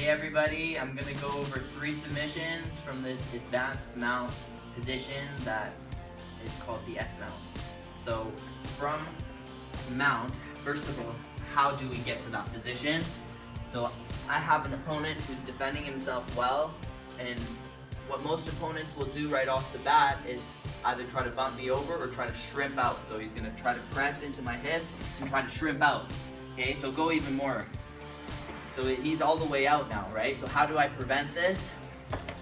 Hey everybody, I'm going to go over 3 submissions from this advanced mount position that is called the S mount. So from mount, first of all, how do we get to that position? So I have an opponent who's defending himself well, and what most opponents will do right off the bat is either try to bump me over or try to shrimp out. So he's going to try to press into my hips and try to shrimp out. Okay, so go even more. So he's all the way out now, right? So how do I prevent this?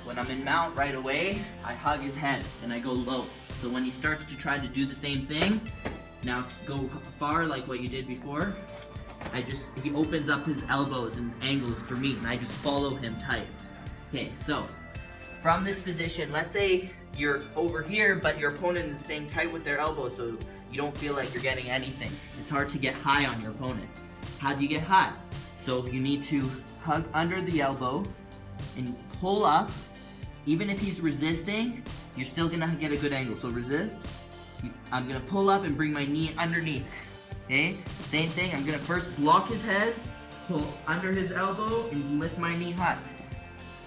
When I'm in mount right away, I hug his head and I go low. So when he starts to try to do the same thing, now to go far like what you did before, he opens up his elbows and angles for me and I just follow him tight. Okay, so from this position, let's say you're over here, but your opponent is staying tight with their elbows so you don't feel like you're getting anything. It's hard to get high on your opponent. How do you get high? So you need to hug under the elbow and pull up. Even if he's resisting, you're still gonna get a good angle. So resist. I'm gonna pull up and bring my knee underneath. Okay? Same thing, I'm gonna first block his head, pull under his elbow, and lift my knee high.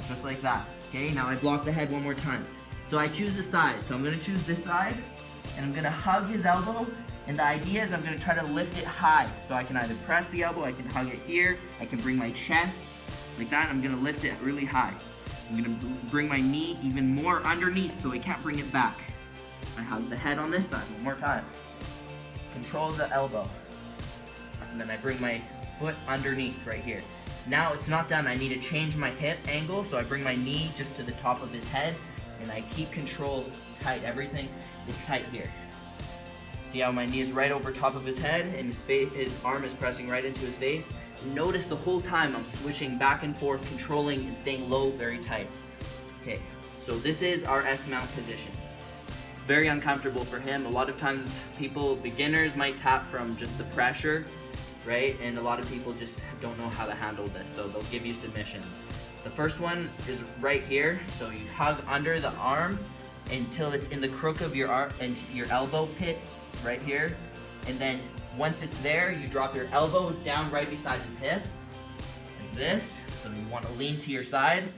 Just like that. Okay, now I block the head one more time. So I choose a side. So I'm gonna choose this side, and I'm gonna hug his elbow. And the idea is I'm going to try to lift it high. So I can either press the elbow, I can hug it here, I can bring my chest like that. I'm going to lift it really high. I'm going to bring my knee even more underneath so I can't bring it back. I hug the head on this side one more time. Control the elbow. And then I bring my foot underneath right here. Now it's not done. I need to change my hip angle, so I bring my knee just to the top of his head and I keep control tight. Everything is tight here. See how my knee is right over top of his head and his arm is pressing right into his face? Notice the whole time I'm switching back and forth, controlling and staying low, very tight. Okay, so this is our S mount position. It's very uncomfortable for him. A lot of times beginners might tap from just the pressure, right? And a lot of people just don't know how to handle this, so they'll give you submissions. The first one is right here, so you hug under the arm until it's in the crook of your arm and your elbow pit right here, and then once it's there, you drop your elbow down right beside his hip like this. So you want to lean to your side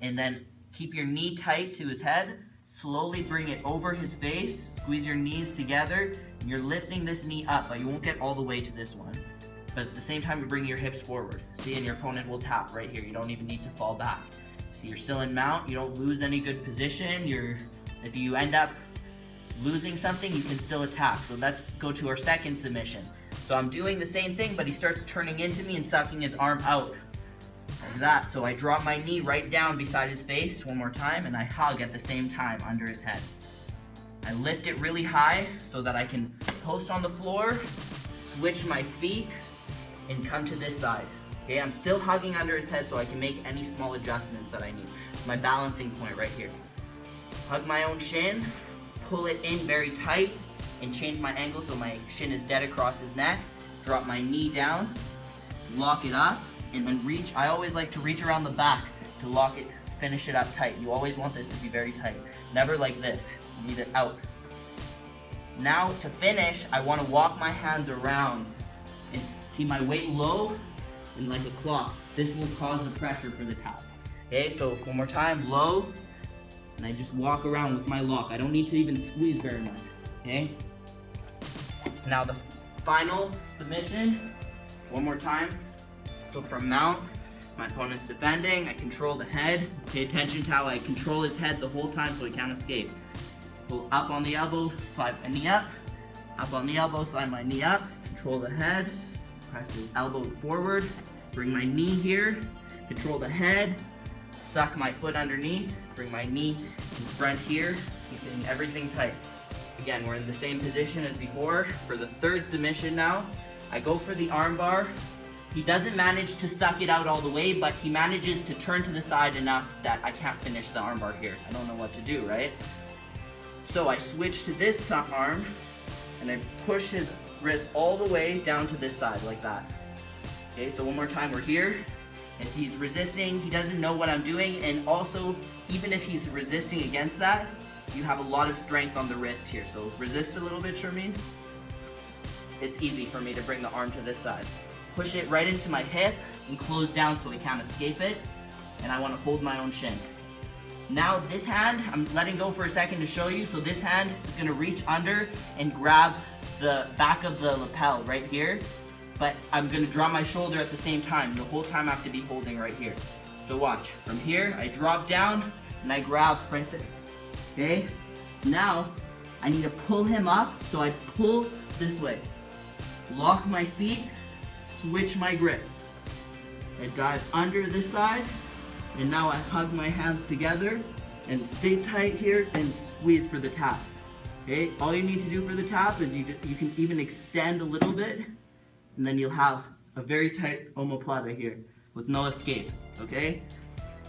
and then keep your knee tight to his head. Slowly bring it over his face, squeeze your knees together, and you're lifting this knee up, but you won't get all the way to this one. But at the same time, you bring your hips forward. See, and your opponent will tap right here. You don't even need to fall back. See, you're still in mount, you don't lose any good position. If you end up losing something, you can still attack. So let's go to our second submission. So I'm doing the same thing, but he starts turning into me and sucking his arm out like that. So I drop my knee right down beside his face one more time and I hug at the same time under his head. I lift it really high so that I can post on the floor, switch my feet, and come to this side. Okay, I'm still hugging under his head so I can make any small adjustments that I need. My balancing point right here. Hug my own shin, pull it in very tight, and change my angle so my shin is dead across his neck. Drop my knee down, lock it up, and then reach. I always like to reach around the back to lock it, finish it up tight. You always want this to be very tight. Never like this. You need it out. Now to finish, I want to walk my hands around and keep my weight low and like a clock. This will cause the pressure for the tap. Okay, so one more time, low, and I just walk around with my lock. I don't need to even squeeze very much, okay? Now the final submission, one more time. So from mount, my opponent's defending, I control the head. Pay attention to how I control his head the whole time so he can't escape. Pull up on the elbow, slide my knee up on the elbow, slide my knee up, control the head, press his elbow forward, bring my knee here, control the head, suck my foot underneath, bring my knee in front here, keeping everything tight. Again, we're in the same position as before. For the third submission now, I go for the arm bar. He doesn't manage to suck it out all the way, but he manages to turn to the side enough that I can't finish the arm bar here. I don't know what to do, right? So I switch to this arm, and I push his wrist all the way down to this side, like that. Okay, so one more time, we're here. If he's resisting, he doesn't know what I'm doing, and also, even if he's resisting against that, you have a lot of strength on the wrist here. So resist a little bit, Sharmeen. It's easy for me to bring the arm to this side. Push it right into my hip, and close down so he can't escape it. And I want to hold my own shin. Now this hand, I'm letting go for a second to show you. So this hand is going to reach under and grab the back of the lapel right here. But I'm going to draw my shoulder at the same time. The whole time I have to be holding right here. So watch. From here, I drop down and I grab right there. Okay? Now, I need to pull him up. So I pull this way. Lock my feet. Switch my grip. I dive under this side. And now I hug my hands together and stay tight here and squeeze for the tap. Okay? All you need to do for the tap is you can even extend a little bit, and then you'll have a very tight omoplata here with no escape. Okay?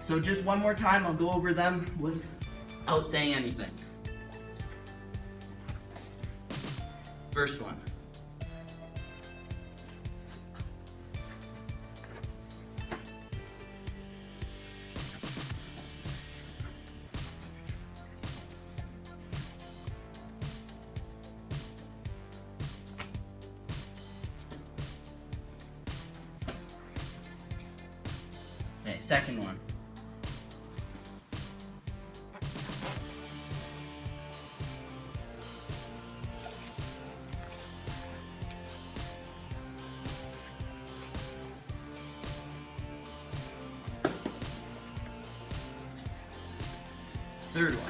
So just one more time, I'll go over them without saying anything. First one. Okay, second one. Third one.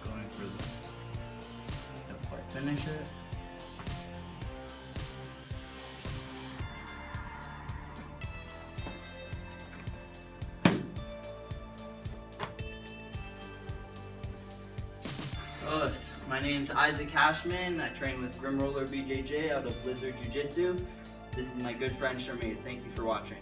Going for the, don't quite finish it. My name's Isaac Cashman. I train with Rollers BJJ out of Blizzard Jiu Jitsu. This is my good friend Sharmit. Thank you for watching.